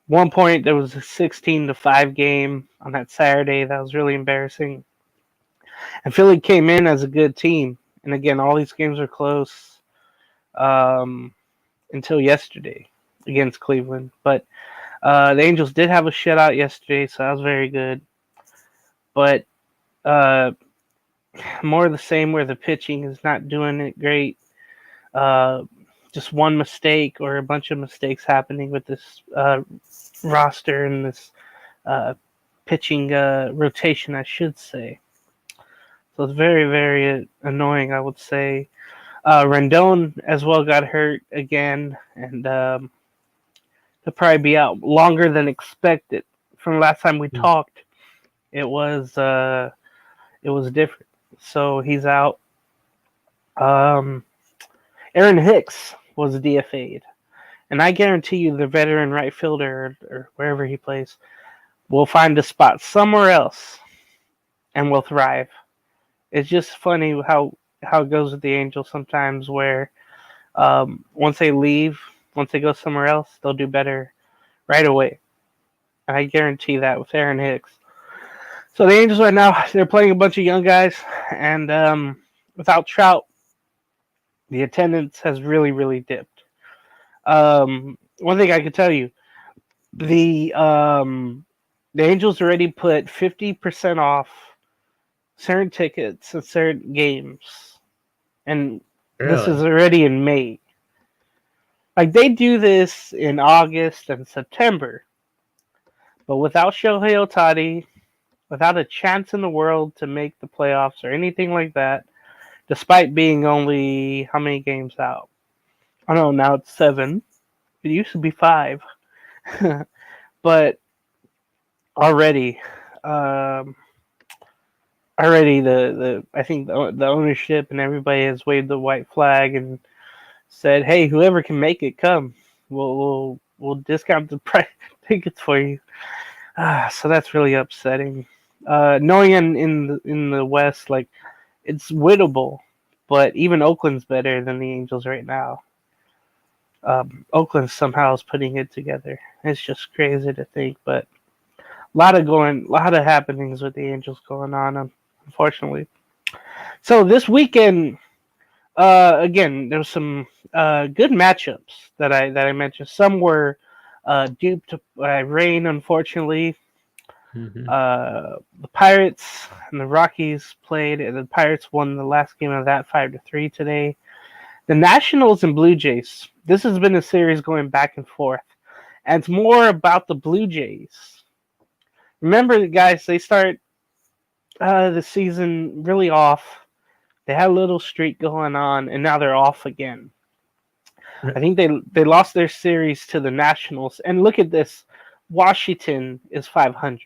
One point there was a 16-5 game on that Saturday. That was really embarrassing. And Philly came in as a good team. And again, all these games are close um, until yesterday against Cleveland. But the Angels did have a shutout yesterday, so that was very good. But uh, more of the same where the pitching is not doing it great. Uh, just one mistake or a bunch of mistakes happening with this roster and this uh, pitching rotation, I should say. So it's very, very annoying, I would say. Rendon as well got hurt again, and he'll probably be out longer than expected. From last time we Mm. talked, it was different. So he's out. Um, Aaron Hicks was DFA'd, and I guarantee you, the veteran right fielder or wherever he plays will find a spot somewhere else and will thrive. It's just funny how it goes with the Angels sometimes, where once they leave, once they go somewhere else, they'll do better right away. I guarantee that with Aaron Hicks. So the Angels right now, they're playing a bunch of young guys, and without Trout, the attendance has really, really dipped. One thing I can tell you, the Angels already put 50% off certain tickets and certain games, and this is Really? already in May. Like they do this in August and September, but without Shohei Ohtani, without a chance in the world to make the playoffs or anything like that, despite being only how many games out? I don't know, now it's 7. It used to be 5. But already, um, already the I think the ownership and everybody has waved the white flag and said, "Hey, whoever can make it, come. We'll discount the price tickets for you." So that's really upsetting. Knowing in the West, like it's winnable, but even Oakland's better than the Angels right now. Oakland somehow is putting it together. It's just crazy to think, but a lot of happenings with the Angels going on, unfortunately. So this weekend, again, there was some good matchups that I mentioned. Some were duped by rain, unfortunately. Hmm. The Pirates and the Rockies played, and the Pirates won the last game of that 5-3 today. The Nationals and Blue Jays. This has been a series going back and forth, and it's more about the Blue Jays. Remember, guys, they start the season really off. They had a little streak going on, and now they're off again. I think they lost their series to the Nationals, and look at this. Washington is 500,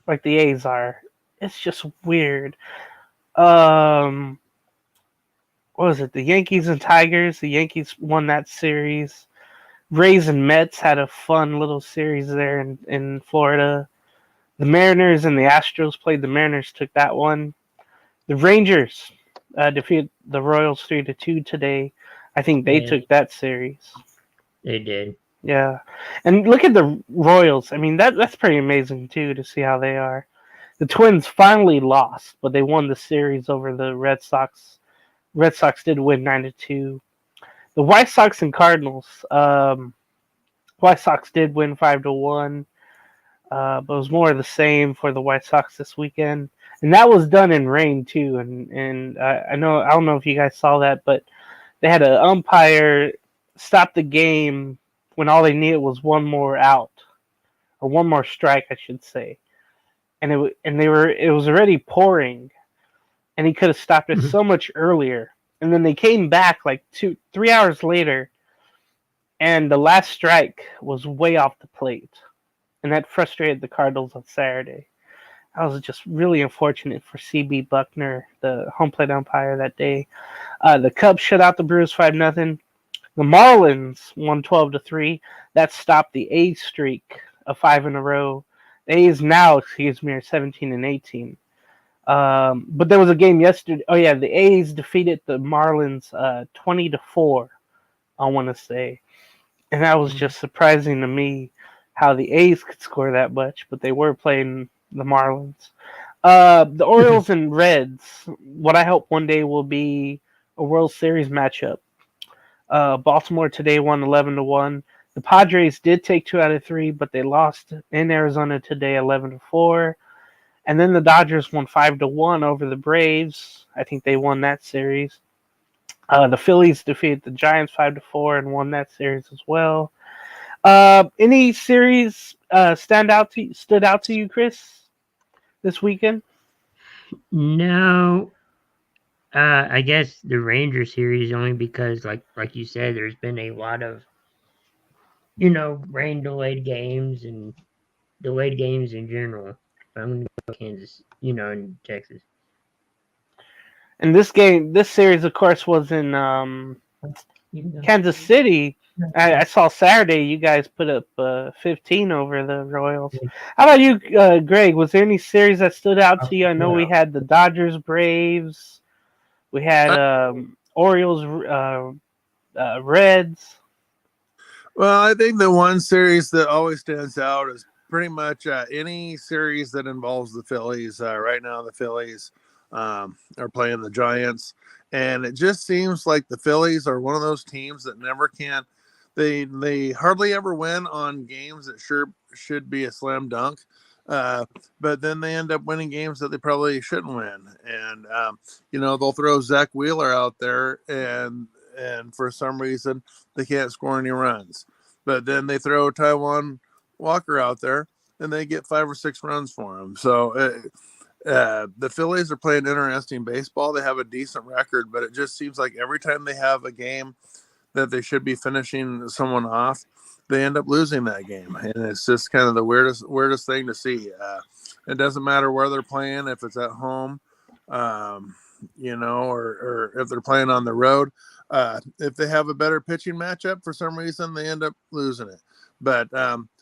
like the A's are. It's just weird. Um, what was it? The Yankees and Tigers. The Yankees won that series. Rays and Mets had a fun little series there in Florida. The Mariners and the Astros played. The Mariners took that one. The Rangers defeated the Royals 3-2 today. I think they Yeah, took that series. they did. Yeah, and look at the Royals. I mean that's pretty amazing too to see how they are. The Twins finally lost, but they won the series over the Red Sox. Red Sox did win 9-2. The White Sox and Cardinals. White Sox did win 5-1, but it was more of the same for the White Sox this weekend, and that was done in rain too. And I don't know if you guys saw that, but they had an umpire stop the game when all they needed was one more out or one more strike, I should say. It was already pouring, and he could have stopped it so much earlier. And then they came back like 3 hours later, and the last strike was way off the plate, and that frustrated the Cardinals on Saturday. That was just really unfortunate for CB Buckner, the home plate umpire that day. The Cubs shut out the Brewers 5-0. The Marlins won 12-3. That stopped the A's streak of 5 in a row. The A's now, excuse me, are 17-18. But there was a game yesterday. Oh yeah, the A's defeated the Marlins 20-4. I want to say, and that was just surprising to me how the A's could score that much, but they were playing the Marlins. The Orioles and Reds. What I hope one day will be a World Series matchup. Baltimore today won 11-1. The Padres did take 2 out of 3, but they lost in Arizona today 11-4. And then the Dodgers won 5-1 over the Braves. I think they won that series. The Phillies defeated the Giants 5-4 and won that series as well. Any series stood out to you, Chris, this weekend? No, I guess the Ranger series only because, like you said, there's been a lot of rain delayed games and delayed games in general. I'm gonna go Kansas, in Texas. And this series, of course, was in Kansas City. I saw Saturday you guys put up 15 over the Royals. How about you, Greg? Was there any series that stood out to you? I know we had the Dodgers, Braves. We had Orioles, Reds. Well, I think the one series that always stands out is pretty much any series that involves the Phillies. Right now, the Phillies are playing the Giants, and it just seems like the Phillies are one of those teams that never can. They hardly ever win on games that should be a slam dunk, but then they end up winning games that they probably shouldn't win. And they'll throw Zach Wheeler out there, and for some reason they can't score any runs. But then they throw Taijuan Walker out there, and they get 5 or 6 runs for him. So the Phillies are playing interesting baseball. They have a decent record, but it just seems like every time they have a game that they should be finishing someone off, they end up losing that game. And it's just kind of the weirdest thing to see. It doesn't matter where they're playing, if it's at home, or if they're playing on the road. If they have a better pitching matchup, for some reason, they end up losing it. But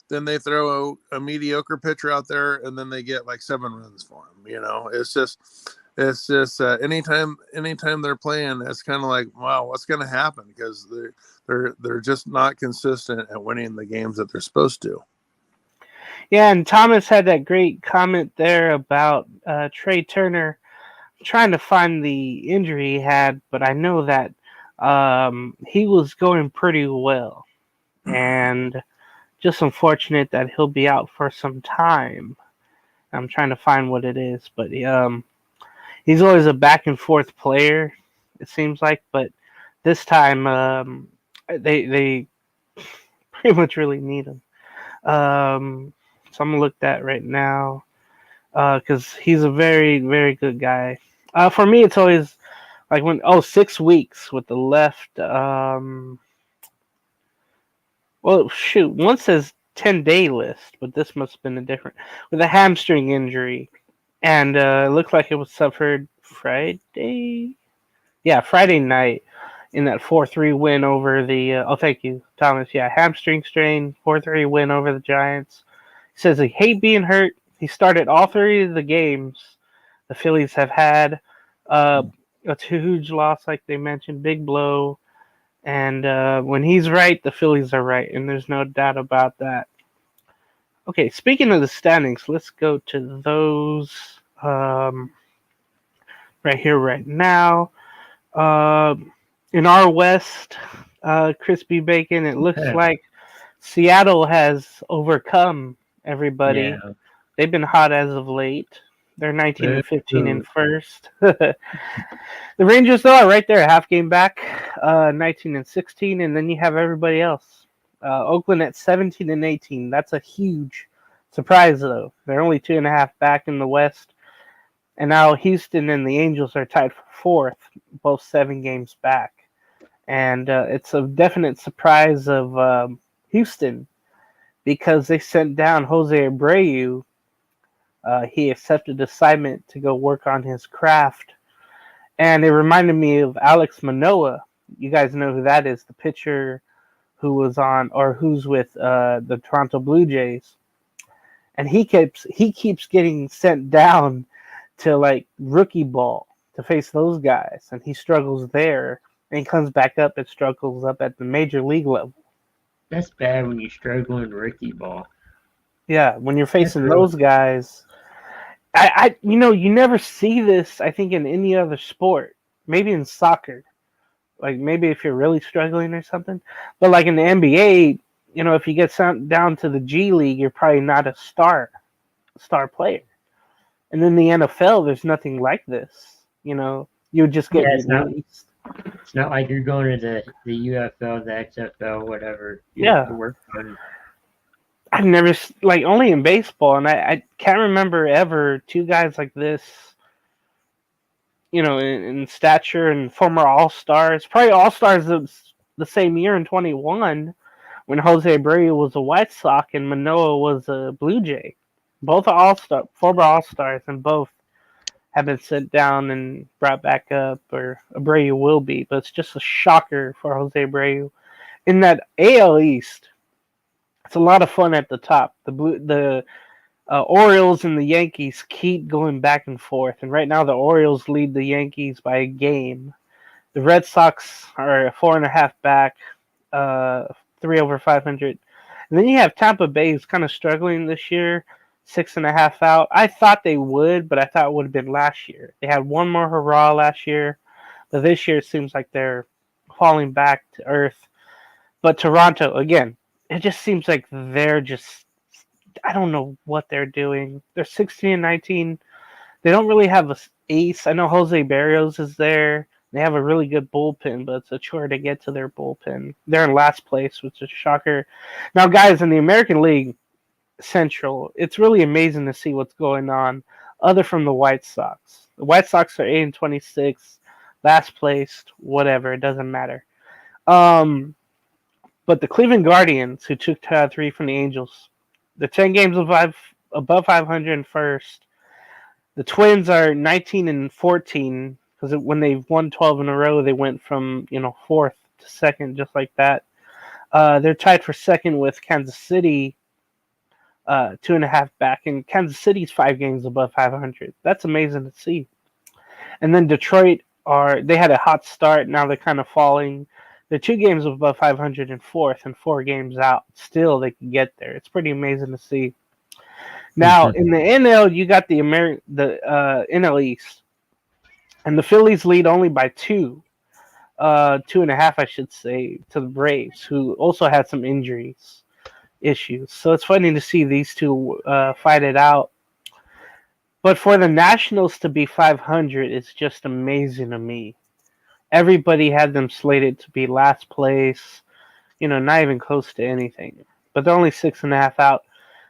then they throw a mediocre pitcher out there, and then they get like 7 runs for him. It's just anytime they're playing, it's kind of like, wow, what's going to happen? Because they're just not consistent at winning the games that they're supposed to. Yeah, and Thomas had that great comment there about Trey Turner. I'm trying to find the injury he had, but I know that he was going pretty well, and just unfortunate that he'll be out for some time. I'm trying to find what it is, but he's always a back and forth player, it seems like. But this time, they pretty much really need him. So I'm gonna look that right now because he's a very, very good guy. For me, it's always like 6 weeks with the left. Well, shoot, one says 10-day list, but this must have been a different with a hamstring injury. And it looked like it was suffered Friday. Yeah, Friday night in that 4-3 win over the. Thank you, Thomas. Yeah, hamstring strain, 4-3 win over the Giants. He says he hate being hurt. He started all 3 of the games the Phillies have had. A huge loss, like they mentioned, big blow. And when he's right, the Phillies are right, and there's no doubt about that. Okay, speaking of the standings, let's go to those right here, right now. In our West, Crispy Bacon, it looks like Seattle has overcome everybody. Yeah. They've been hot as of late. They're 19-15 in first. The Rangers, though, are right there, a half game back, 19-16, and then you have everybody else. Oakland at 17-18. That's a huge surprise, though. They're only 2.5 back in the West. And now Houston and the Angels are tied for 4th, both 7 games back. And it's a definite surprise of Houston because they sent down Jose Abreu. He accepted assignment to go work on his craft. And it reminded me of Alex Manoah. You guys know who that is, the pitcher who was on or who's with the Toronto Blue Jays. And he keeps getting sent down to like rookie ball to face those guys, and he struggles there, and he comes back up and struggles up at the major league level. That's bad when you struggle in rookie ball. Yeah, when you're facing True. those guys, you never see this. I think in any other sport, maybe in soccer, like maybe if you're really struggling or something. But like in the NBA, if you get sent down to the G League, you're probably not a star player. And in the NFL, there's nothing like this. You would just get Yeah, released. it's not like you're going to the UFL, the XFL, whatever, Yeah, to work on. I've never like only in baseball, and I can't remember ever two guys like this. In stature and former All Stars, probably All Stars the same year in 21 when Jose Abreu was a White Sox and Manoah was a Blue Jay. Both are former All Stars, and both have been sent down and brought back up, or Abreu will be. But it's just a shocker for Jose Abreu. In that AL East, it's a lot of fun at the top. The Orioles and the Yankees keep going back and forth, and right now the Orioles lead the Yankees by a game. The Red Sox are 4.5 back, 3 over 500. And then you have Tampa Bay, who's kind of struggling this year, 6.5 out. I thought they would, but I thought it would have been last year. They had one more hurrah last year, but this year it seems like they're falling back to earth. But Toronto, again, it just seems like they're just, I don't know what they're doing. They're 16-19. They don't really have an ace. I know Jose Barrios is there. They have a really good bullpen, but it's a chore to get to their bullpen. They're in last place, which is a shocker. Now, guys, in the American League Central, it's really amazing to see what's going on, other from the White Sox. The White Sox are 8-26, last placed, whatever. It doesn't matter. But the Cleveland Guardians, who took 3 from the Angels, the 10 games above 500 in first. The Twins are 19-14 because when they've won 12 in a row, they went from fourth to second just like that. They're tied for second with Kansas City, 2.5 back, and Kansas City's 5 games above 500. That's amazing to see. And then Detroit they had a hot start. Now they're kind of falling. They're 2 games above 500 in fourth and 4 games out. Still, they can get there. It's pretty amazing to see. Now in the NL, you got the NL East, and the Phillies lead only by 2, 2.5, I should say, to the Braves, who also had some issues. So it's funny to see these two fight it out. But for the Nationals to be 500 is just amazing to me. Everybody had them slated to be last place, not even close to anything. But they're only 6.5 out.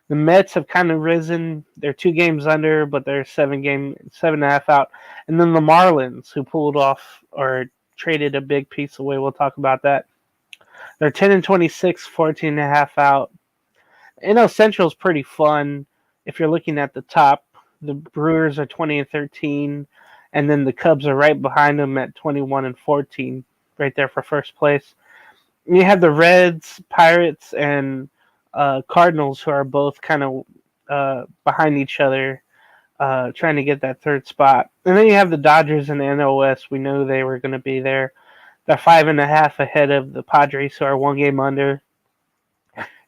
The Mets have kind of risen. They're 2 games under, but they're 7.5 out. And then the Marlins, who pulled off or traded a big piece away. We'll talk about that. They're 10-26, 14.5 out. NL Central is pretty fun if you're looking at the top. The Brewers are 20-13, and then the Cubs are right behind them at 21-14, right there for first place. And you have the Reds, Pirates, and Cardinals, who are both kind of behind each other, trying to get that third spot. And then you have the Dodgers and the NL West. We knew they were going to be there. They're 5.5 ahead of the Padres, who are 1 game under.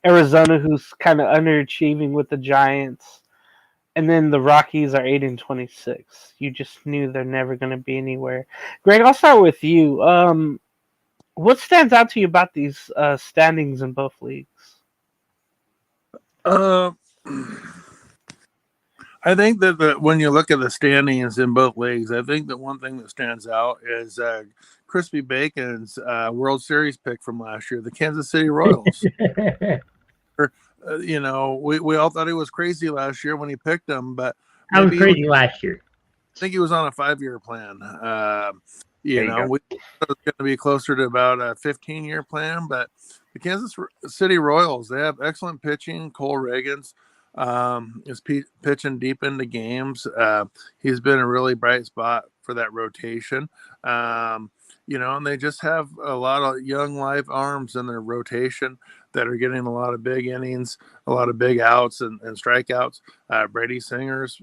Arizona, who's kind of underachieving with the Giants. And then the Rockies are 8-26. You just knew they're never going to be anywhere. Greg, I'll start with you. What stands out to you about these standings in both leagues? I think that when you look at the standings in both leagues, I think that one thing that stands out is Crispy Bacon's World Series pick from last year, the Kansas City Royals. We all thought he was crazy last year when he picked them, but I was crazy last year. I think he was on a 5-year plan. We thought it was going to be closer to about a 15-year plan, but the Kansas City Royals, they have excellent pitching. Cole Reagans is pitching deep into games. He's been a really bright spot for that rotation. And they just have a lot of young live arms in their rotation that are getting a lot of big innings, a lot of big outs and strikeouts. Brady Singer's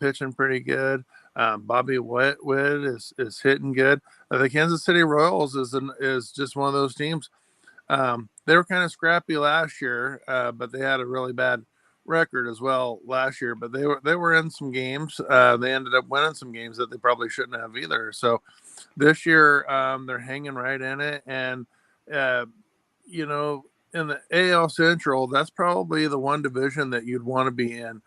pitching pretty good. Bobby Witt is hitting good. The Kansas City Royals is just one of those teams. They were kind of scrappy last year, but they had a really bad record as well last year, but they were in some games. They ended up winning some games that they probably shouldn't have either. So this year, they're hanging right in it, and uh, you know, in the AL Central, that's probably the one division that you'd want to be in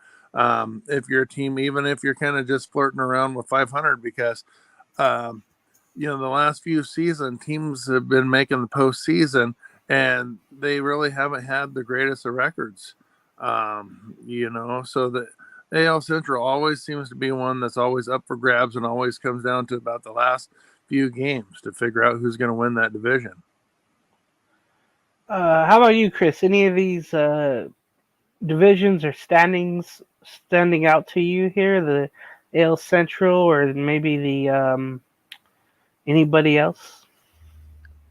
if you're a team, even if you're kind of just flirting around with 500, because um, the last few seasons, teams have been making the postseason, and they really haven't had the greatest of records. So the AL Central always seems to be one that's always up for grabs and always comes down to about the last few games to figure out who's going to win that division. How about you, Chris? Any of these divisions or standings standing out to you here? The AL Central, or maybe the anybody else?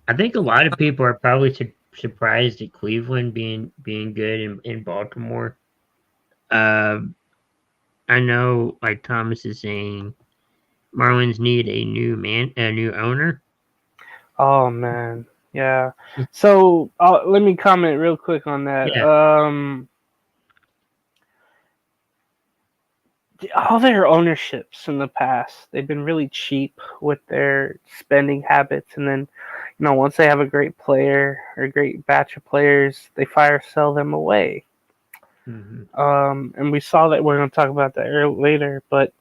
I think a lot of people are probably surprised at Cleveland being good in Baltimore. I know, like Thomas is saying, Marlins need a new owner. Oh man, yeah. So let me comment real quick on that. Yeah. All their ownerships in the past, they've been really cheap with their spending habits, and then once they have a great player or a great batch of players, they fire sell them away. And we saw that. We're going to talk about that later, but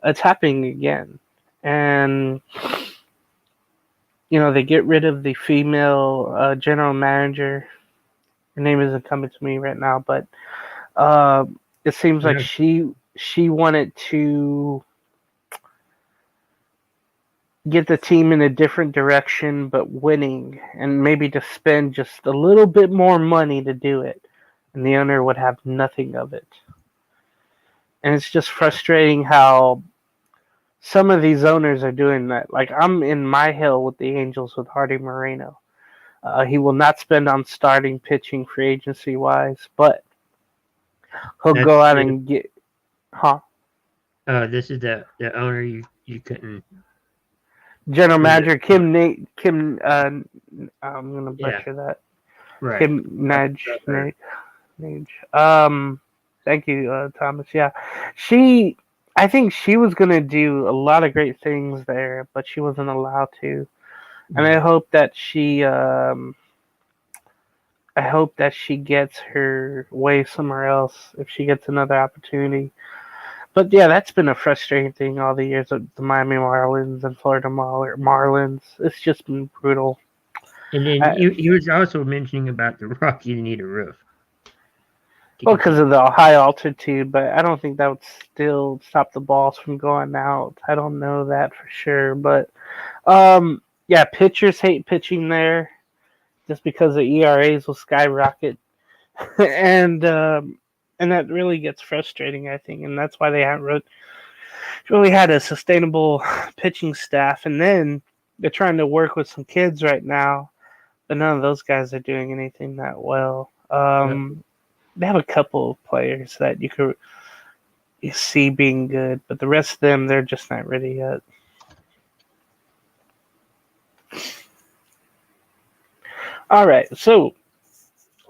it's happening again. And they get rid of the female general manager. Her name isn't coming to me right now, but it seems like she wanted to get the team in a different direction, but winning, and maybe to spend just a little bit more money to do it, and the owner would have nothing of it. And it's just frustrating how some of these owners are doing that. Like, I'm in my hill with the Angels with Hardy Moreno. He will not spend on starting pitching free agency wise, but he'll go out and get. Huh? This is the owner you couldn't. General manager Kim. I'm gonna butcher that. Right. Kim Nage. Thank you, Thomas. Yeah, I think she was gonna do a lot of great things there, but she wasn't allowed to. And I hope that she gets her way somewhere else if she gets another opportunity. But yeah, that's been a frustrating thing all the years of the Miami Marlins and Florida Marlins. It's just been brutal. And then he was also mentioning about the Rockies need a roof. Well, because of the high altitude, but I don't think that would still stop the balls from going out. I don't know that for sure, but yeah, pitchers hate pitching there just because the ERAs will skyrocket, and that really gets frustrating, I think, and that's why they haven't really had a sustainable pitching staff. And then they're trying to work with some kids right now, but none of those guys are doing anything that well. They have a couple of players that you see being good, but the rest of them, they're just not ready yet. All right, so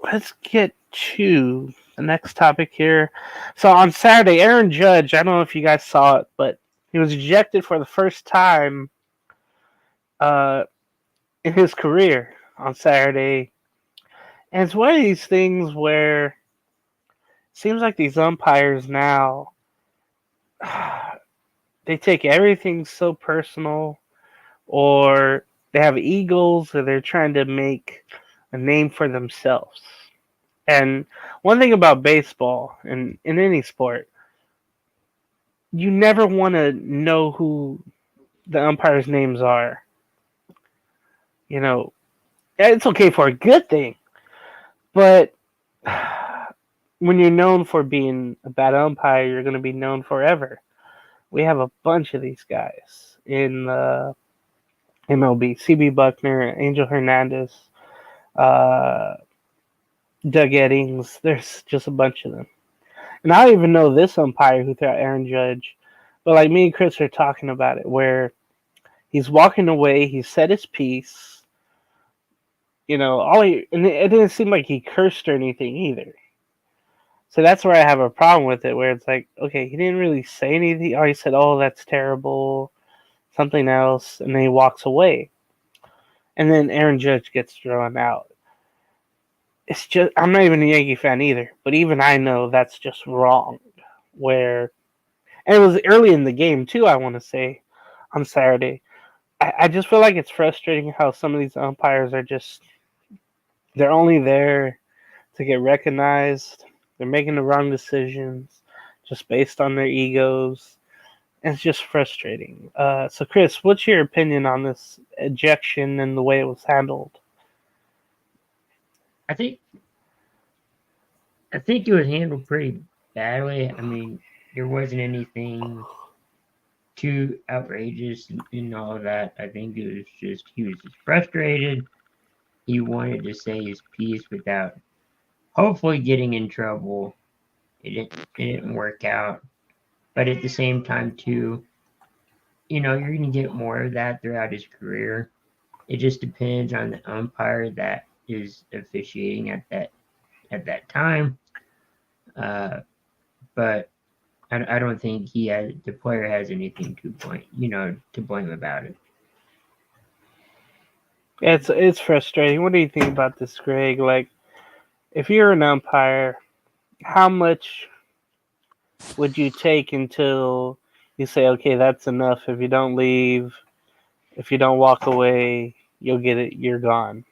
let's get to the next topic here. So on Saturday, Aaron Judge, I don't know if you guys saw it, but he was ejected for the first time in his career on Saturday. And it's one of these things where it seems like these umpires now, they take everything so personal, or they have egos, or they're trying to make a name for themselves. And one thing about baseball and in any sport, you never want to know who the umpires' names are. It's okay for a good thing, but when you're known for being a bad umpire, you're going to be known forever. We have a bunch of these guys in MLB. CB Buckner, Angel Hernandez, Doug Eddings. There's just a bunch of them. And I don't even know this umpire who threw out Aaron Judge. But like me and Chris are talking about it, where he's walking away, he said his piece. And it didn't seem like he cursed or anything either. So that's where I have a problem with it, where it's like, okay, he didn't really say anything. Oh, he said, "Oh, that's terrible," something else, and then he walks away. And then Aaron Judge gets thrown out. It's just I'm not even a Yankee fan either, but even I know that's just wrong. Where and it was early in the game too. I want to say on Saturday. I just feel like it's frustrating how some of these umpires are just they're only there to get recognized. They're making the wrong decisions just based on their egos. And it's just frustrating. So, Chris, what's your opinion on this ejection and the way it was handled? I think it was handled pretty badly. I mean, there wasn't anything too outrageous in all of that. I think it was just he was just frustrated. He wanted to say his piece without hopefully getting in trouble. It didn't work out. But at the same time too, you're gonna get more of that throughout his career. It just depends on the umpire that is officiating at that time. But I don't think the player has anything to blame about it. It's frustrating. What do you think about this, Greg? Like, if you're an umpire, how much would you take until you say, okay, that's enough? If you don't leave, if you don't walk away, you'll get it. You're gone.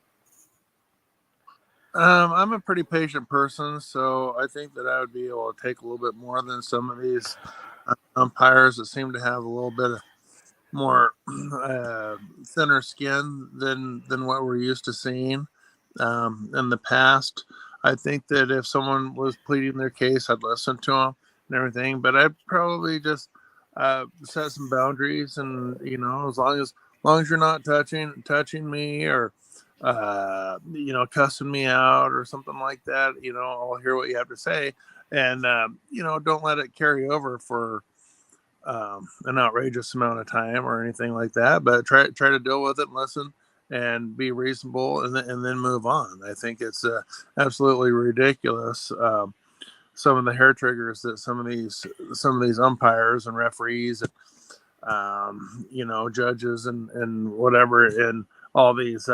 I'm a pretty patient person, so I think that I would be able to take a little bit more than some of these umpires that seem to have a little bit of more thinner skin than what we're used to seeing in the past. I think that if someone was pleading their case, I'd listen to them and everything, but I'd probably just set some boundaries, and as long as you're not touching me or cussing me out or something like that, I'll hear what you have to say, and don't let it carry over for an outrageous amount of time or anything like that. But try to deal with it, and listen, and be reasonable, and then move on. I think it's absolutely ridiculous. Some of the hair triggers that some of these umpires and referees and judges and whatever in all these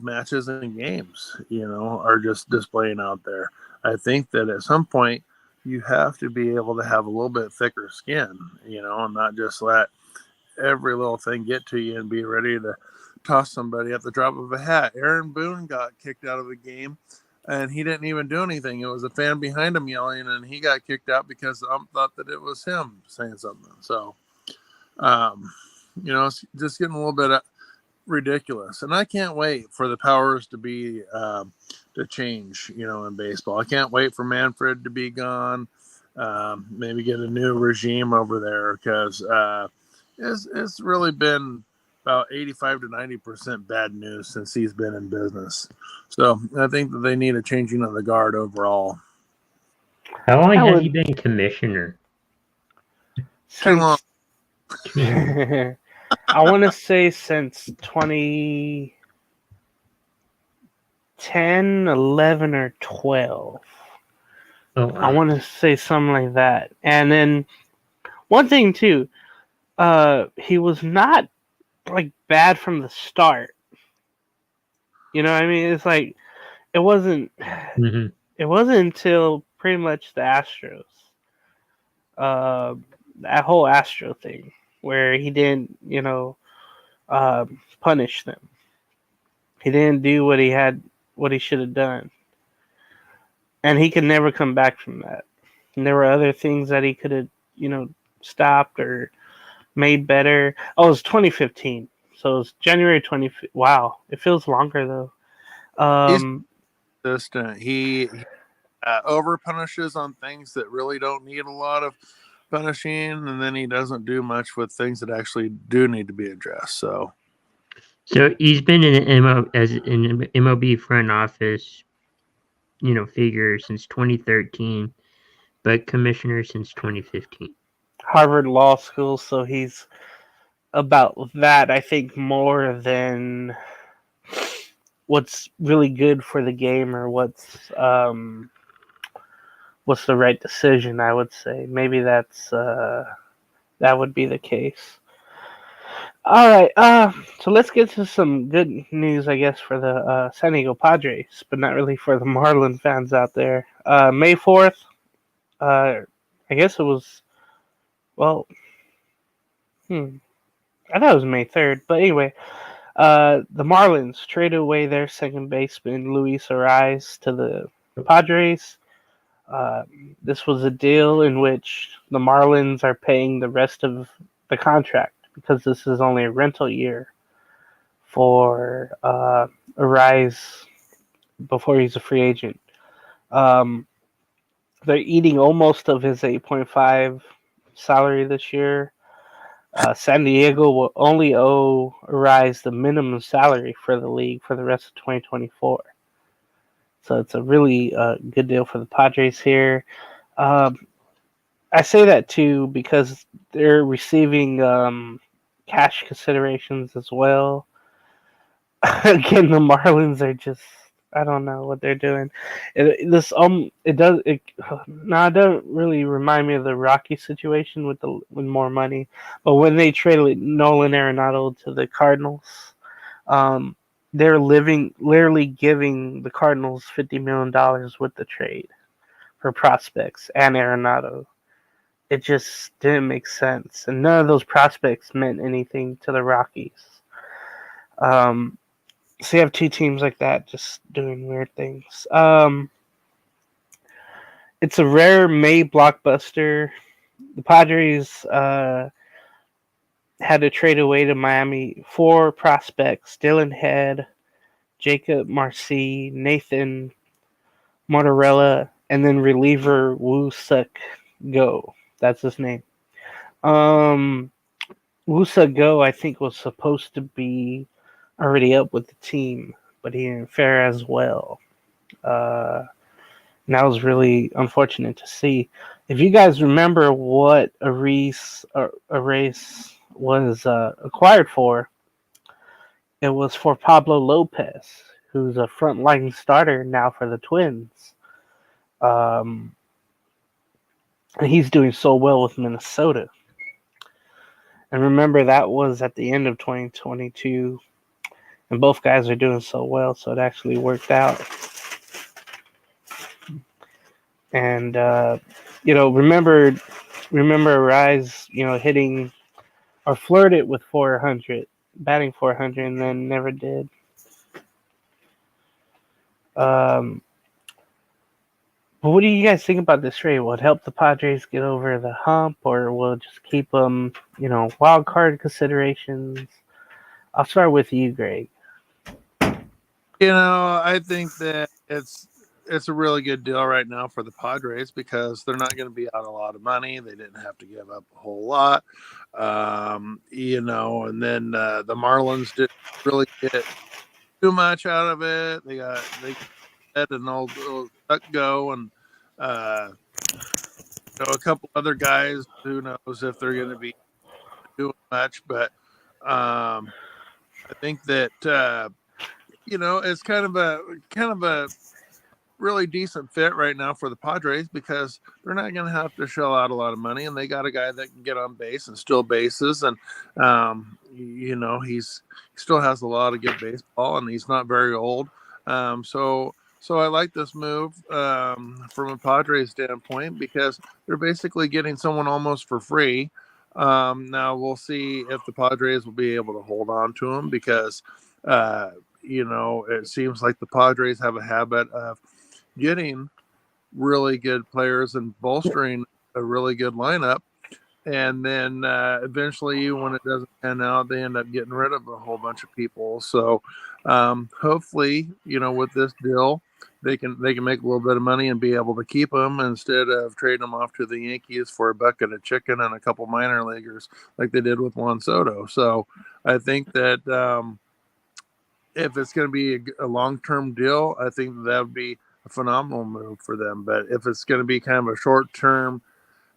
matches and games are just displaying out there. I think that at some point you have to be able to have a little bit thicker skin, and not just let every little thing get to you and be ready to toss somebody at the drop of a hat. Aaron Boone got kicked out of a game and he didn't even do anything. It was a fan behind him yelling, and he got kicked out because the ump thought that it was him saying something. So, it's just getting a little bit ridiculous. And I can't wait for the powers to be to change, in baseball. I can't wait for Manfred to be gone. Maybe get a new regime over there, because it's really been about 85 to 90% bad news since he's been in business. So I think that they need a changing of the guard overall. How long has he been commissioner? Too long. I want to say since 2010, 11, or 12. Oh, wow. I want to say something like that. And then one thing too, he was not like bad from the start. You know what I mean? It's like it wasn't. Mm-hmm. It wasn't until pretty much the Astros, that whole Astro thing, where he didn't, punish them. He didn't do what he should have done, and he could never come back from that. And there were other things that he could have, stopped or made better. Oh, it was 2015. So it was January 20. Wow, it feels longer though. He's consistent. He over punishes on things that really don't need a lot of punishing, and then he doesn't do much with things that actually do need to be addressed. So he's been in an MLB front office, figure since 2013, but commissioner since 2015. Harvard Law School, so he's about that, I think, more than what's really good for the game or what's was the right decision. I would say maybe that would be the case. All right, so let's get to some good news, I guess, for the San Diego Padres, but not really for the Marlin fans out there. May 4th, I guess it was, well, I thought it was May 3rd, but anyway, the Marlins traded away their second baseman, Luis Ariz, to the Padres. This was a deal in which the Marlins are paying the rest of the contract because this is only a rental year for Ariz before he's a free agent. They're eating almost of his 8.5 salary this year. San Diego will only owe Ariz the minimum salary for the league for the rest of 2024. So it's a really good deal for the Padres here. I say that too because they're receiving cash considerations as well. Again, the Marlins are just, I don't know what they're doing. It doesn't really remind me of the Rocky situation with more money, but when they traded Nolan Arenado to the Cardinals, they're literally giving the Cardinals $50 million with the trade for prospects and Arenado. It just didn't make sense, and none of those prospects meant anything to the Rockies. So you have two teams like that just doing weird things. It's a rare May blockbuster. The Padres had to trade away to Miami 4 prospects: Dylan Head, Jacob Marcy, Nathan Mortarella, and then reliever Woo Suk Go. That's his name. Woo Suk Go, I think, was supposed to be already up with the team, but he didn't fare as well. And that was really unfortunate to see. If you guys remember what Ariz was acquired for, it was for Pablo Lopez, who's a frontline starter now for the Twins. And he's doing so well with Minnesota. And remember, that was at the end of 2022. And both guys are doing so well, so it actually worked out. And remember Rise, hitting or flirted with 400, batting 400, and then never did. But what do you guys think about this trade? Will it help the Padres get over the hump, or will it just keep them, wild card considerations? I'll start with you, Greg. I think that it's a really good deal right now for the Padres because they're not going to be out a lot of money. They didn't have to give up a whole lot, and then the Marlins didn't really get too much out of it. They let an old Duck go, and a couple other guys. Who knows if they're going to be doing much? But I think that it's kind of a really decent fit right now for the Padres because they're not going to have to shell out a lot of money, and they got a guy that can get on base and steal bases, and he still has a lot of good baseball, and he's not very old. So I like this move from a Padres standpoint because they're basically getting someone almost for free. Now we'll see if the Padres will be able to hold on to him because it seems like the Padres have a habit of getting really good players and bolstering a really good lineup. And then eventually when it doesn't pan out, they end up getting rid of a whole bunch of people. So hopefully, with this deal, they can make a little bit of money and be able to keep them instead of trading them off to the Yankees for a bucket of chicken and a couple minor leaguers like they did with Juan Soto. So I think that if it's going to be a long-term deal, I think that would be a phenomenal move for them. But if it's going to be kind of a short-term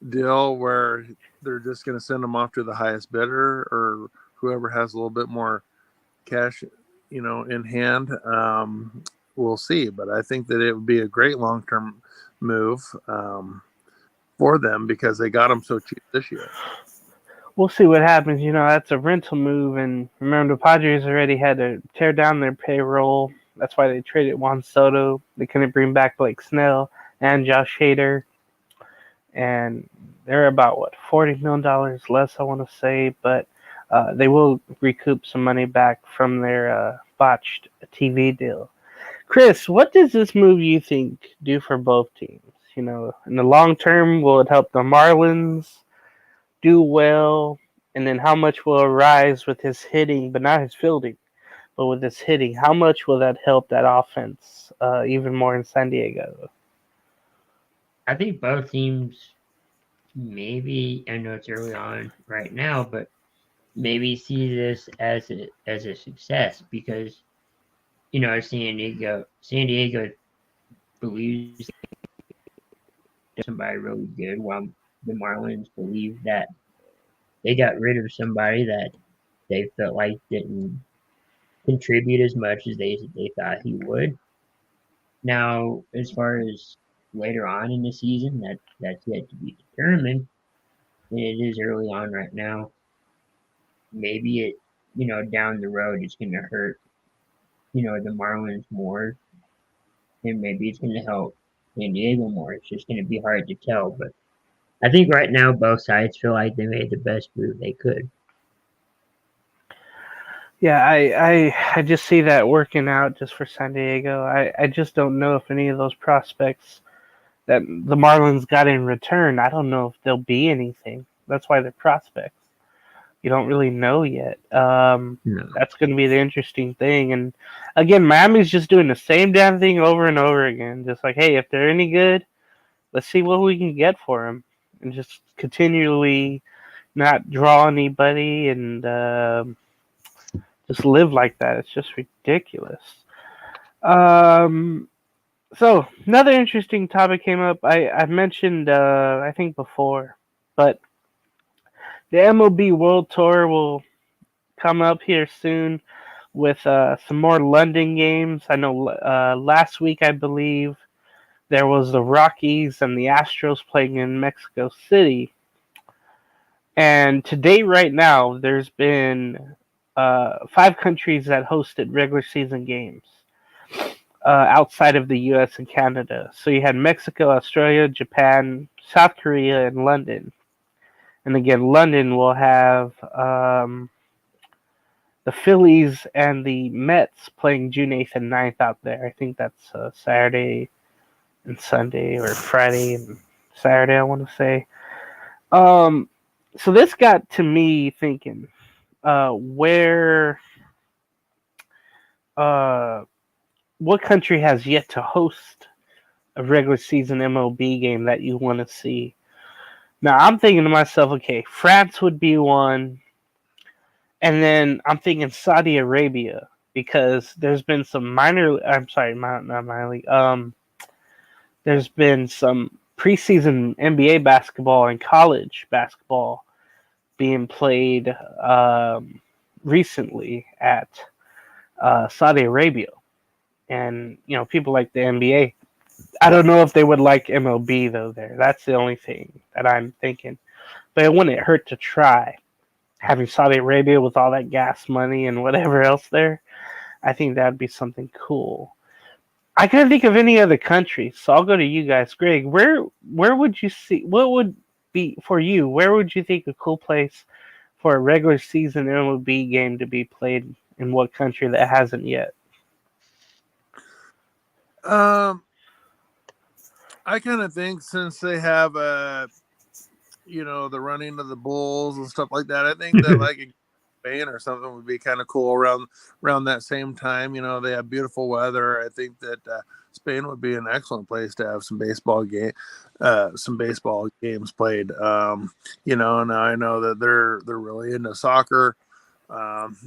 deal where they're just going to send them off to the highest bidder or whoever has a little bit more cash, in hand, we'll see. But I think that it would be a great long-term move for them because they got them so cheap this year. We'll see what happens. That's a rental move, and remember, the Padres already had to tear down their payroll. That's why they traded Juan Soto. They couldn't bring back Blake Snell and Josh Hader, and they're about $40 million less, I want to say, but they will recoup some money back from their botched TV deal. Chris, what does this move you think do for both teams? In the long term, will it help the Marlins do well? And then how much will arise with his hitting, but not his fielding, but with his hitting? How much will that help that offense even more in San Diego? I think both teams maybe, I know it's early on right now, but maybe see this as a success because San Diego believes somebody really good, while the Marlins believe that they got rid of somebody that they felt like didn't contribute as much as they thought he would. Now, as far as later on in the season, that's yet to be determined. And it is early on right now. Maybe down the road it's going to hurt, the Marlins more, and maybe it's going to help San Diego more. It's just going to be hard to tell. But I think right now both sides feel like they made the best move they could. Yeah, I just see that working out just for San Diego. I just don't know if any of those prospects that the Marlins got in return, I don't know if they'll be anything. That's why they're prospects. You don't really know yet. No. That's going to be the interesting thing. And again, Miami's just doing the same damn thing over and over again. Just like, hey, if they're any good, let's see what we can get for them, and just continually not draw anybody and just live like that. It's just ridiculous. So another interesting topic came up. I mentioned I think before, but the MLB World Tour will come up here soon with some more London games. I know last week I believe there was the Rockies and the Astros playing in Mexico City. And to date, right now, there's been 5 countries that hosted regular season games outside of the U.S. and Canada. So you had Mexico, Australia, Japan, South Korea, and London. And again, London will have the Phillies and the Mets playing June 8th and 9th out there. I think that's Saturday and Sunday, or Friday and Saturday, I want to say. So this got to me thinking, what country has yet to host a regular season MLB game that you want to see? Now, I'm thinking to myself, okay, France would be one. And then I'm thinking Saudi Arabia, because there's been some there's been some preseason NBA basketball and college basketball being played recently at Saudi Arabia. And, people like the NBA. I don't know if they would like MLB, though, there. That's the only thing that I'm thinking. But it wouldn't hurt to try. Having Saudi Arabia with all that gas money and whatever else there, I think that'd be something cool. I couldn't think of any other country, so I'll go to you guys. Greg, where would you see, what would be, for you, where would you think a cool place for a regular season MLB game to be played in what country that hasn't yet? I kind of think since they have the running of the bulls and stuff like that, I think that like Spain or something would be kind of cool around that same time. They have beautiful weather. I think that Spain would be an excellent place to have some baseball games played. And I know that they're really into soccer. And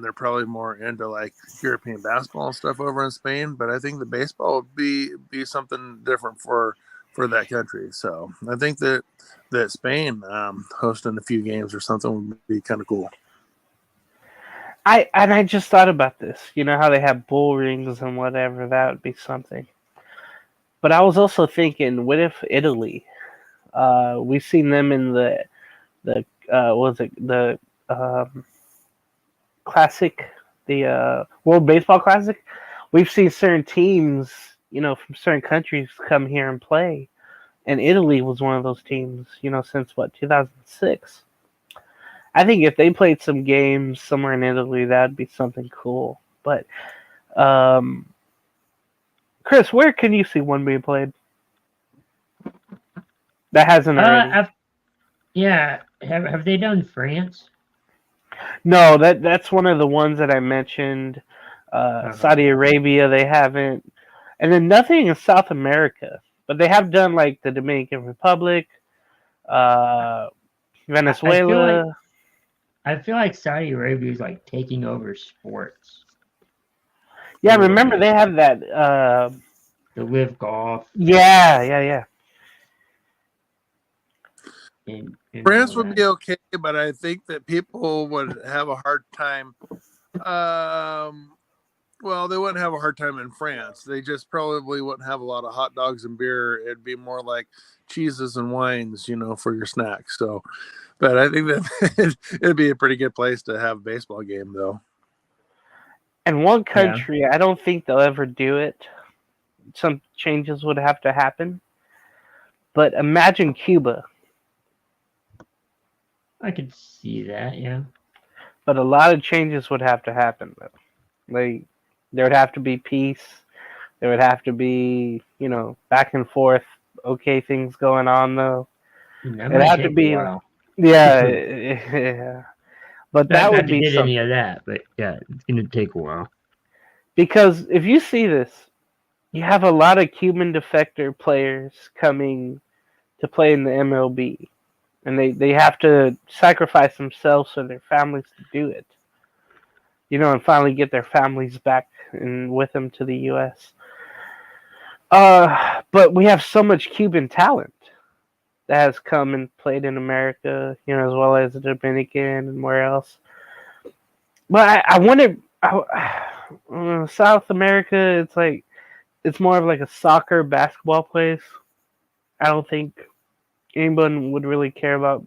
they're probably more into like European basketball and stuff over in Spain. But I think the baseball would be something different for that country. So I think that Spain hosting a few games or something would be kind of cool. I just thought about this. You know how they have bull rings and whatever. That would be something. But I was also thinking, what if Italy? We've seen them in the what was it the classic, the World Baseball Classic. We've seen certain teams, from certain countries come here and play, and Italy was one of those teams, since what 2006. I think if they played some games somewhere in Italy, that'd be something cool. But um, Chris, where can you see one being played that hasn't already? Have they done France? No, that's one of the ones that I mentioned. Saudi Arabia, they haven't, and then nothing in South America. But they have done like the Dominican Republic, Venezuela. I feel like Saudi Arabia is like taking over sports. Yeah, remember they have that. The Live Golf. Yeah. In France would be okay, but I think that people would have a hard time. Well, they wouldn't have a hard time in France. They just probably wouldn't have a lot of hot dogs and beer. It'd be more like cheeses and wines, for your snacks. So, but I think that it'd be a pretty good place to have a baseball game, though. And one country, I don't think they'll ever do it. Some changes would have to happen. But imagine Cuba. I could see that, yeah. But a lot of changes would have to happen, though. There would have to be peace. There would have to be, back and forth. Okay, things going on though. It'd have to be, yeah. But that would be something. Any of that, but yeah, it's gonna take a while. Because if you see this, you have a lot of Cuban defector players coming to play in the MLB, and they have to sacrifice themselves for their families to do it. And finally get their families back and with them to the U.S. But we have so much Cuban talent that has come and played in America, as well as the Dominican and where else. But I wonder, South America, it's more of like a soccer, basketball place. I don't think anyone would really care about.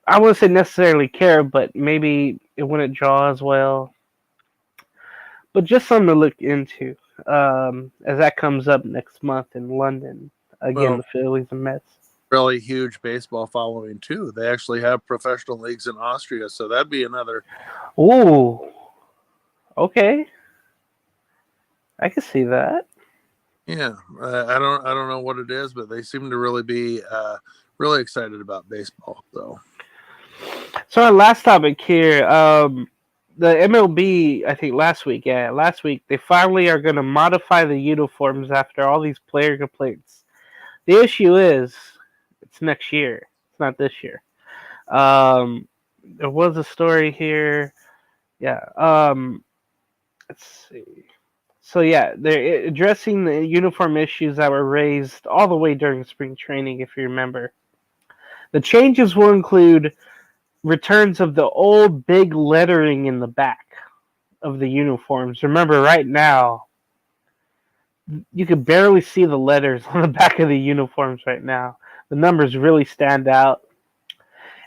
I wouldn't say necessarily care, but maybe it wouldn't draw as well. But just something to look into as that comes up next month in London. Again, the Phillies and Mets. Really huge baseball following, too. They actually have professional leagues in Austria, so that'd be another. Ooh. Okay. I can see that. Yeah. I don't know what it is, but they seem to really be really excited about baseball. So our last topic here, the MLB, I think last week, they finally are going to modify the uniforms after all these player complaints. The issue is, it's next year. It's not this year. There was a story here. Yeah. Let's see. So yeah, they're addressing the uniform issues that were raised all the way during spring training, if you remember. The changes will include returns of the old big lettering in the back of the uniforms. Remember, right now, you could barely see the letters on the back of the uniforms right now. The numbers really stand out.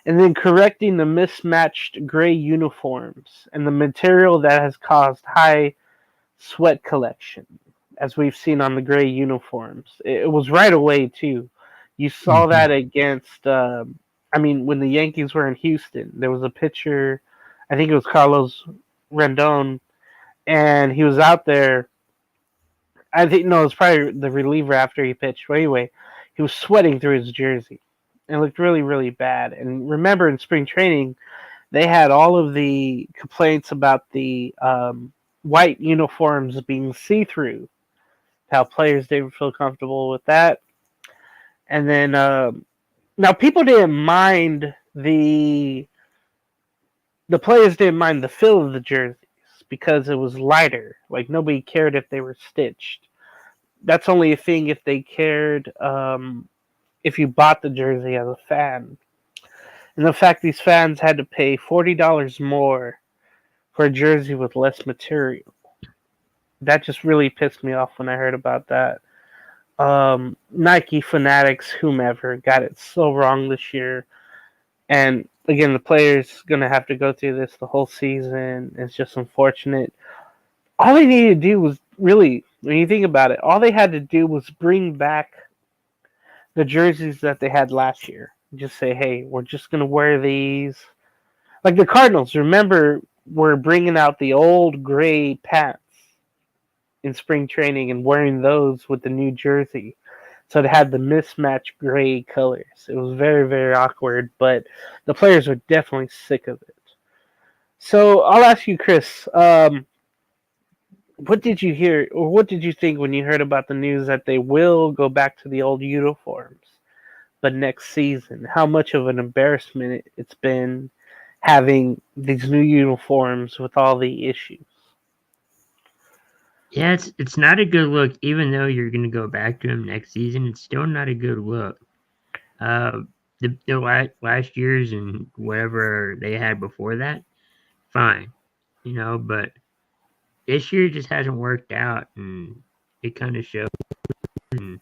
And then correcting the mismatched gray uniforms and the material that has caused high sweat collection, as we've seen on the gray uniforms. It was right away, too. You saw that against... when the Yankees were in Houston, there was a pitcher, I think it was Carlos Rendon, and he was out there. I think, no, it was probably the reliever after he pitched. But anyway, he was sweating through his jersey. It looked really, really bad. And remember, in spring training, they had all of the complaints about the white uniforms being see-through, how players didn't feel comfortable with that. And then... now, people didn't mind the players didn't mind the feel of the jerseys because it was lighter. Like, nobody cared if they were stitched. That's only a thing if they cared if you bought the jersey as a fan. And the fact these fans had to pay $40 more for a jersey with less material. That just really pissed me off when I heard about that. Nike, Fanatics, whomever got it so wrong this year. And again, the players gonna have to go through this the whole season. It's just unfortunate. All they needed to do was really, when you think about it, all they had to do was bring back the jerseys that they had last year. Just say, hey, we're just gonna wear these. Like the Cardinals, remember, we're bringing out the old gray pants in spring training and wearing those with the new jersey. So it had the mismatched gray colors. It was very, very awkward, but the players were definitely sick of it. So I'll ask you, Chris, what did you hear or what did you think when you heard about the news that they will go back to the old uniforms but next season? How much of an embarrassment it's been having these new uniforms with all the issues? Yeah, it's not a good look. Even though you're going to go back to him next season, it's still not a good look. The last years and whatever they had before that, fine, but this year just hasn't worked out, and it kind of shows. And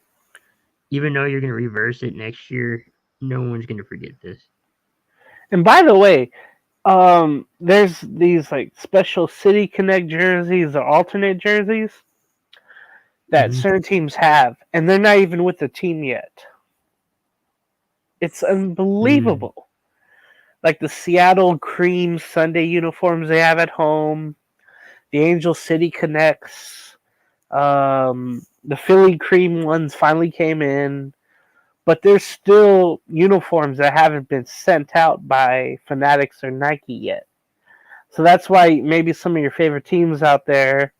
even though you're going to reverse it next year, no one's going to forget this. And by the way, there's these like special City Connect jerseys or alternate jerseys that certain teams have, and they're not even with the team yet. It's unbelievable. Like the Seattle Cream Sunday uniforms they have at home, the Angel City Connects, the Philly Cream ones finally came in, but there's still uniforms that haven't been sent out by Fanatics or Nike yet. So that's why maybe some of your favorite teams out there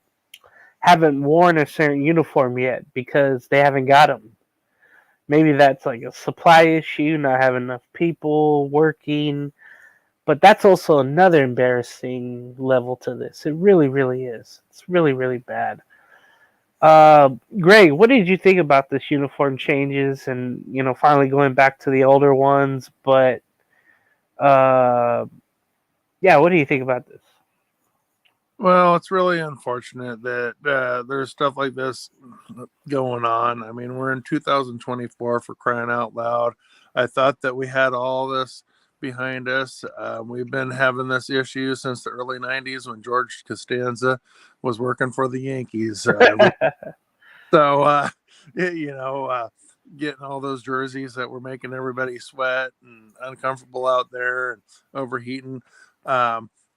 haven't worn a certain uniform yet because they haven't got them. Maybe that's like a supply issue, not having enough people working. But that's also another embarrassing level to this. It really, really is. It's really, really bad. Greg, what did you think about this uniform changes and finally going back to the older ones? But yeah, what do you think about this? Well, it's really unfortunate that there's stuff like this going on. I mean, we're in 2024 for crying out loud. I thought that we had all this behind us. We've been having this issue since the early 90s when George Costanza was working for the Yankees. Getting all those jerseys that were making everybody sweat and uncomfortable out there and overheating.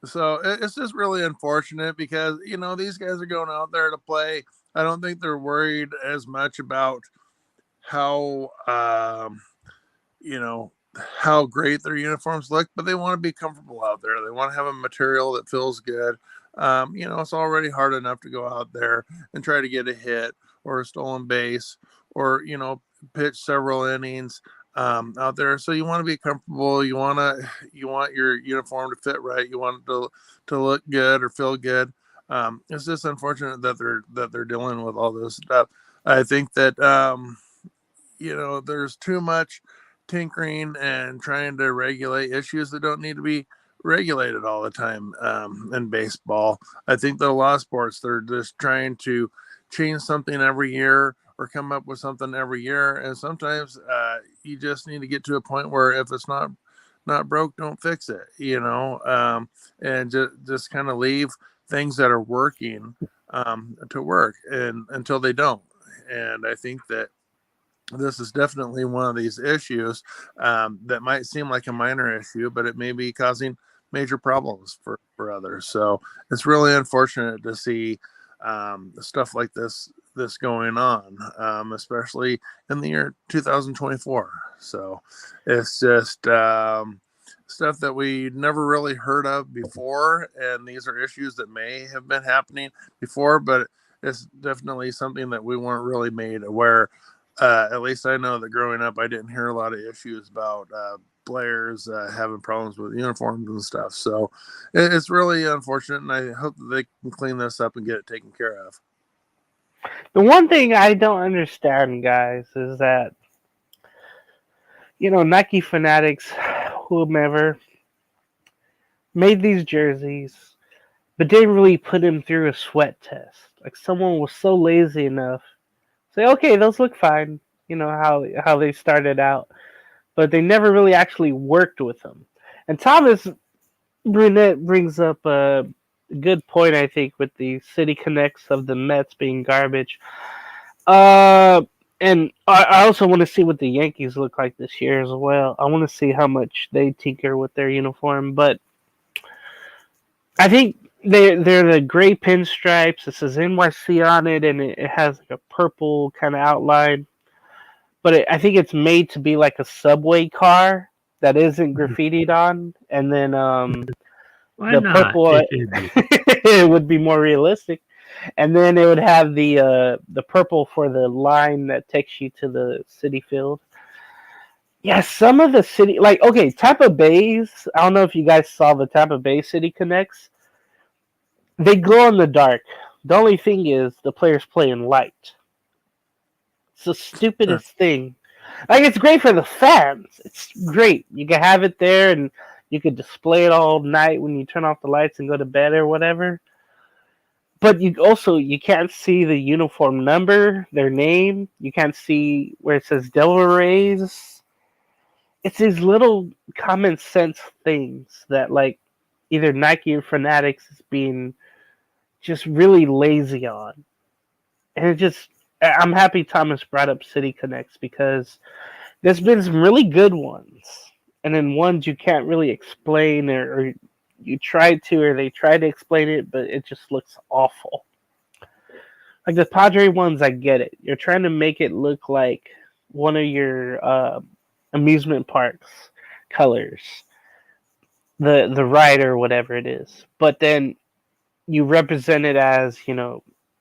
So it's just really unfortunate because, these guys are going out there to play. I don't think they're worried as much about how, how great their uniforms look, but they want to be comfortable out there. They want to have a material that feels good. It's already hard enough to go out there and try to get a hit or a stolen base or, pitch several innings out there. So you want to be comfortable. You want your uniform to fit right. You want it to look good or feel good. It's just unfortunate that they're dealing with all this stuff. I think that, there's too much tinkering and trying to regulate issues that don't need to be regulated all the time in baseball. I think that a lot of sports, they're just trying to change something every year or come up with something every year. And sometimes you just need to get to a point where if it's not broke, don't fix it, and just kind of leave things that are working to work and until they don't. And I think that this is definitely one of these issues that might seem like a minor issue, but it may be causing major problems for others. So it's really unfortunate to see stuff like this going on, especially in the year 2024. So it's just stuff that we never really heard of before, and these are issues that may have been happening before, but it's definitely something that we weren't really made aware. At least I know that growing up, I didn't hear a lot of issues about players having problems with uniforms and stuff. So it's really unfortunate, and I hope that they can clean this up and get it taken care of. The one thing I don't understand, guys, is that Nike, Fanatics, whomever made these jerseys, but didn't really put them through a sweat test. Like someone was so lazy enough, say, okay, those look fine. You know how they started out, but they never really actually worked with them. And Thomas Brunette brings up a good point, I think, with the City Connects of the Mets being garbage. Uh, and I also want to see what the Yankees look like this year as well. I want to see how much they tinker with their uniform, but I think they're the gray pinstripes. It says NYC on it, and it has like a purple kind of outline. But I think it's made to be like a subway car that isn't graffitied on, and then Why the not? purple It should be. it would be more realistic, and then it would have the purple for the line that takes you to the city field. Yeah, some of the city, like, okay, Tampa Bay's. I don't know if you guys saw the Tampa Bay City Connects. They glow in the dark. The only thing is the players play in light. It's the stupidest thing. Like, it's great for the fans. It's great. You can have it there and you could display it all night when you turn off the lights and go to bed or whatever. But you can't see the uniform number, their name. You can't see where it says Devil Rays. It's these little common sense things that, like, either Nike or Fanatics is being just really lazy on. And I'm happy Thomas brought up City Connects because there's been some really good ones. And then ones you can't really explain, or you tried to, or they tried to explain it, but it just looks awful. Like the Padre ones, I get it. You're trying to make it look like one of your amusement parks colors, the ride or whatever it is. But then you represent it as,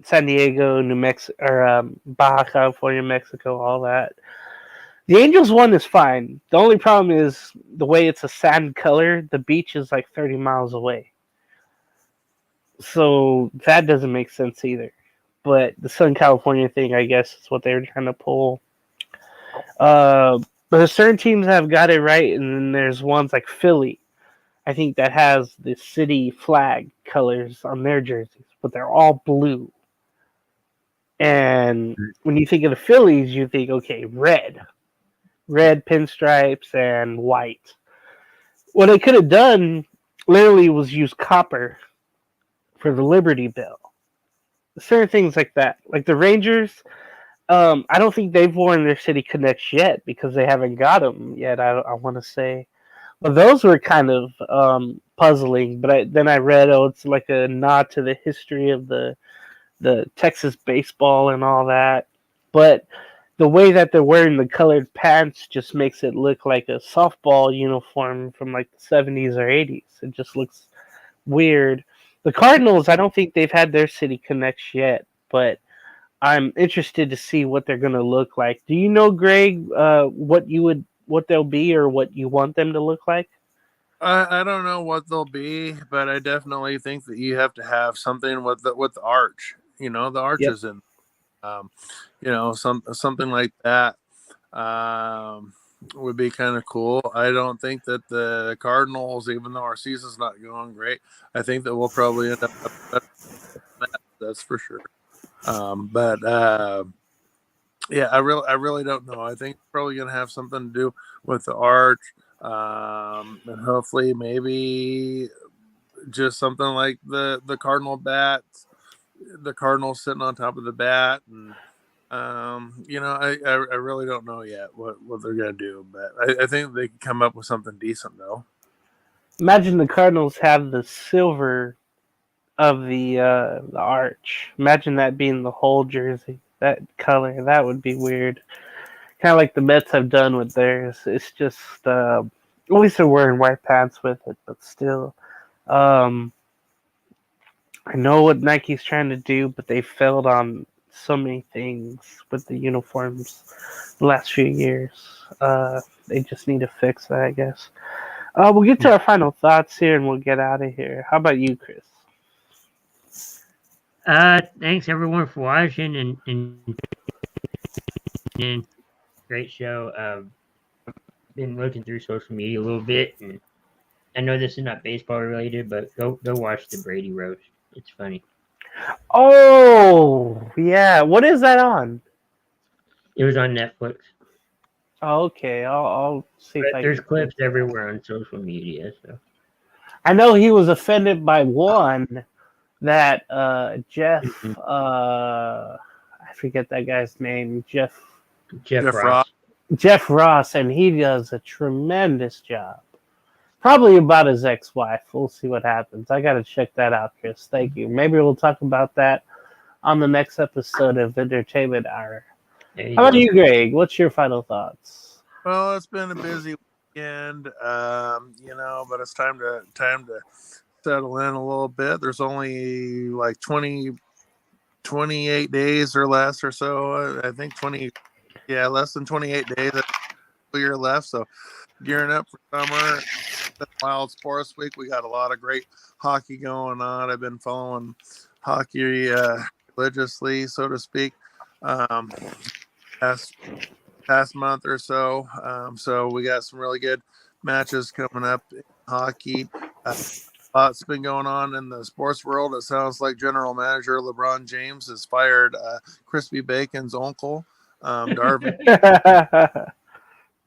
San Diego, New Mexico, or Baja California, Mexico, all that. The Angels one is fine. The only problem is the way it's a sand color. The beach is like 30 miles away, so that doesn't make sense either. But the Southern California thing, I guess, is what they were trying to pull. But certain teams have got it right, and then there's ones like Philly, I think, that has the city flag colors on their jerseys, but they're all blue. And when you think of the Phillies, you think, okay, red pinstripes and white. What they could have done literally was use copper for the Liberty Bell. Certain things like that. Like the Rangers, I don't think they've worn their City Connects yet because they haven't got them yet, I want to say. But those were kind of puzzling. But then I read, it's like a nod to the history of the Texas baseball and all that. But the way that they're wearing the colored pants just makes it look like a softball uniform from like the 70s or 80s. It just looks weird. The Cardinals, I don't think they've had their City Connects yet, but I'm interested to see what they're going to look like. Do you know, Greg, what they'll be or what you want them to look like? I don't know what they'll be, but I definitely think that you have to have something with the arch. The arches in. Something like that would be kind of cool. I don't think that the Cardinals, even though our season's not going great, I think that we'll probably end up that's for sure. Yeah, I really don't know. I think it's probably going to have something to do with the arch, and hopefully maybe just something like the Cardinal bats, the Cardinals sitting on top of the bat, and I really don't know yet what they're gonna do, but I think they can come up with something decent though. Imagine the Cardinals have the silver of the arch. Imagine that being the whole jersey, that color. That would be weird. Kind of like the Mets have done with theirs. It's just at least they're wearing white pants with it, but still. I know what Nike's trying to do, but they failed on so many things with the uniforms the last few years. They just need to fix that, I guess. We'll get to our final thoughts here, and we'll get out of here. How about you, Chris? Thanks everyone for watching and great show. Been looking through social media a little bit, and I know this is not baseball related, but go watch the Brady roast. It's funny. Oh, yeah. What is that on? It was on Netflix. Oh, okay, I'll see if But I there's can. clips everywhere on social media. So I know he was offended by one that Jeff. Mhm. I forget that guy's name. Jeff Jeff Jeff Ross. Ross. Jeff Ross, and he does a tremendous job. Probably about his ex-wife. We'll see what happens. I got to check that out, Chris. Thank you. Maybe we'll talk about that on the next episode of Entertainment Hour. There you How about go. you, Greg? What's your final thoughts? Well, it's been a busy weekend, but it's time to settle in a little bit. There's only like 28 days or less or so. I think less than 28 days of the year left. So gearing up for summer. Wild Sports Week. We got a lot of great hockey going on. I've been following hockey religiously, so to speak, past month or so. So we got some really good matches coming up in hockey. Lots been going on in the sports world. It sounds like General Manager LeBron James has fired Crispy Bacon's uncle, Darvin.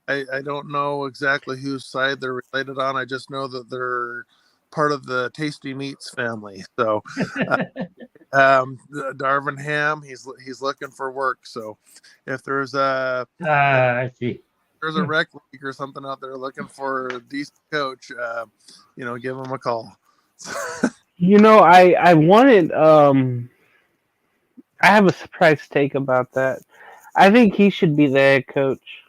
I don't know exactly whose side they're related on. I just know that they're part of the Tasty Meats family. So Darvin Ham, he's looking for work. So if there's I see. there's a rec league or something out there looking for a decent coach, give him a call. I wanted I have a surprise take about that. I think he should be the head coach.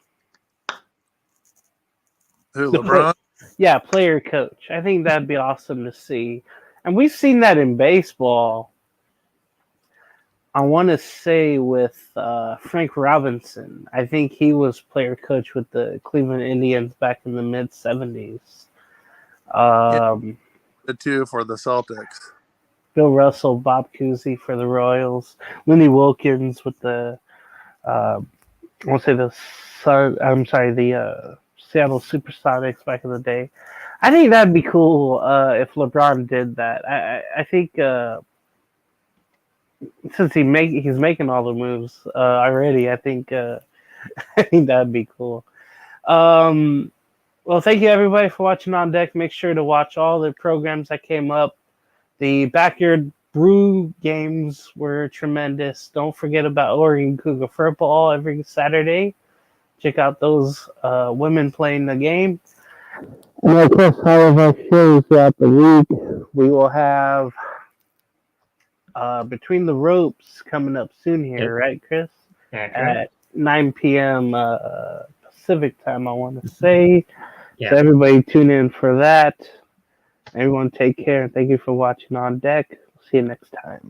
Who, The LeBron? Yeah, player coach. I think that'd be awesome to see. And we've seen that in baseball. I want to say with Frank Robinson. I think he was player coach with the Cleveland Indians back in the mid 70s. The two for the Celtics. Bill Russell, Bob Cousy for the Royals, Lenny Wilkins with the I want to say the Seattle Supersonics back in the day. I think that'd be cool if LeBron did that. I think since he's making all the moves already, I think I think that'd be cool. Well, thank you everybody for watching On Deck. Make sure to watch all the programs that came up. The Backyard Brew games were tremendous. Don't forget about Oregon Cougar football every Saturday. Check out those women playing the game. And of course, all of our shows throughout the week. We will have Between the Ropes coming up soon here, right, Chris? That's right. At 9 p.m. Pacific time, I want to say. Yeah. So everybody tune in for that. Everyone take care. Thank you for watching On Deck. See you next time.